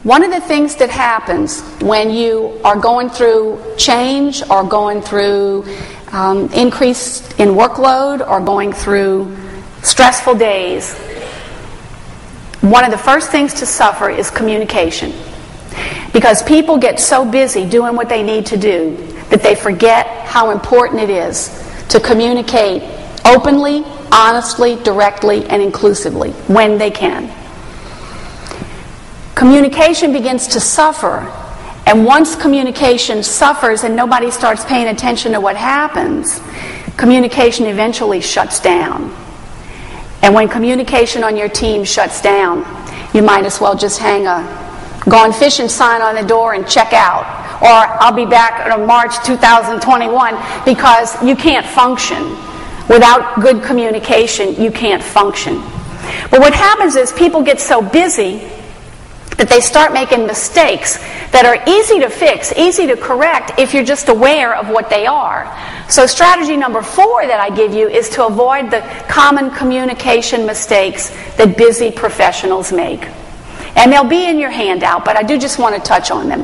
One of the things that happens when you are going through change or going through increase in workload or going through stressful days, one of the first things to suffer is communication. Because people get so busy doing what they need to do that they forget how important it is to communicate openly, honestly, directly, and inclusively when they can. Communication begins to suffer, and once communication suffers and nobody starts paying attention to what happens, communication eventually shuts down. And when communication on your team shuts down, you might as well just hang a gone fishing sign on the door and check out. Or I'll be back in March 2021, because you can't function. Without good communication, you can't function. But what happens is people get so busy that they start making mistakes that are easy to fix, easy to correct if you're just aware of what they are. So strategy number 4 that I give you is to avoid the common communication mistakes that busy professionals make. And they'll be in your handout, but I do just want to touch on them.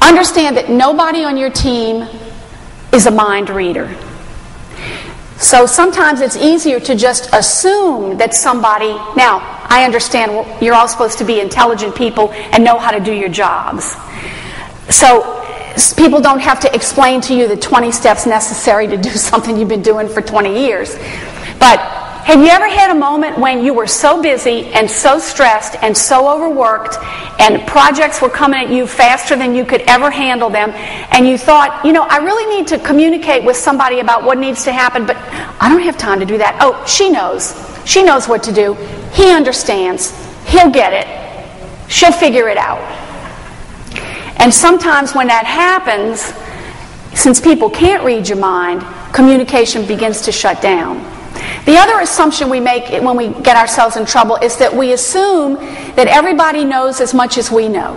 Understand that nobody on your team is a mind reader. So sometimes it's easier to just assume that somebody... Now, I understand you're all supposed to be intelligent people and know how to do your jobs. So people don't have to explain to you the 20 steps necessary to do something you've been doing for 20 years. But have you ever had a moment when you were so busy and so stressed and so overworked and projects were coming at you faster than you could ever handle them, and you thought, I really need to communicate with somebody about what needs to happen, but I don't have time to do that. Oh, she knows. She knows what to do. He understands. He'll get it. She'll figure it out. And sometimes when that happens, since people can't read your mind, communication begins to shut down. The other assumption we make when we get ourselves in trouble is that we assume that everybody knows as much as we know.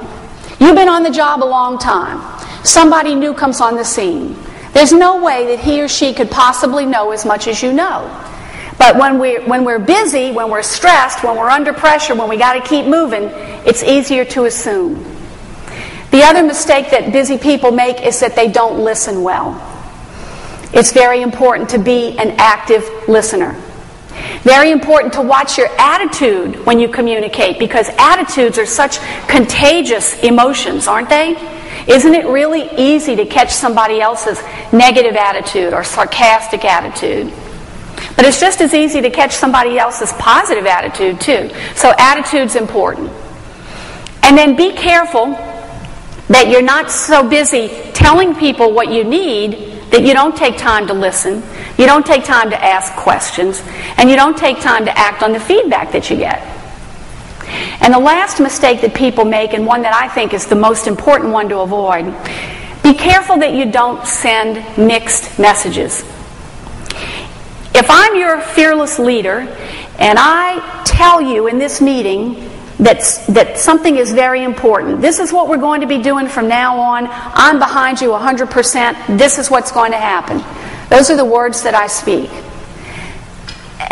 You've been on the job a long time. Somebody new comes on the scene. There's no way that he or she could possibly know as much as you know. But when we're busy, when we're stressed, when we're under pressure, when we got to keep moving, it's easier to assume. The other mistake that busy people make is that they don't listen well. It's very important to be an active listener. Very important to watch your attitude when you communicate, because attitudes are such contagious emotions, aren't they? Isn't it really easy to catch somebody else's negative attitude or sarcastic attitude? But it's just as easy to catch somebody else's positive attitude, too. So attitude's important. And then be careful that you're not so busy telling people what you need that you don't take time to listen, you don't take time to ask questions, and you don't take time to act on the feedback that you get. And the last mistake that people make, and one that I think is the most important one to avoid, be careful that you don't send mixed messages. If I'm your fearless leader, and I tell you in this meeting that something is very important. This is what we're going to be doing from now on. I'm behind you 100%. This is what's going to happen. Those are the words that I speak.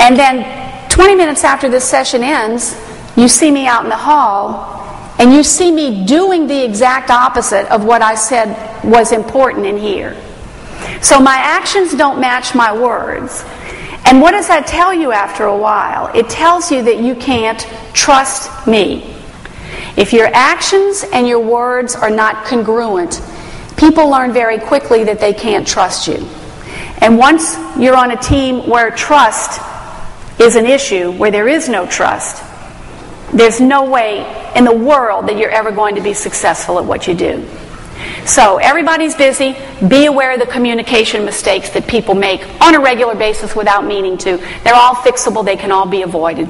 And then 20 minutes after this session ends, you see me out in the hall, and you see me doing the exact opposite of what I said was important in here. So my actions don't match my words. And what does that tell you after a while? It tells you that you can't trust me. If your actions and your words are not congruent, people learn very quickly that they can't trust you. And once you're on a team where trust is an issue, where there is no trust, there's no way in the world that you're ever going to be successful at what you do. So everybody's busy. Be aware of the communication mistakes that people make on a regular basis without meaning to. They're all fixable. They can all be avoided.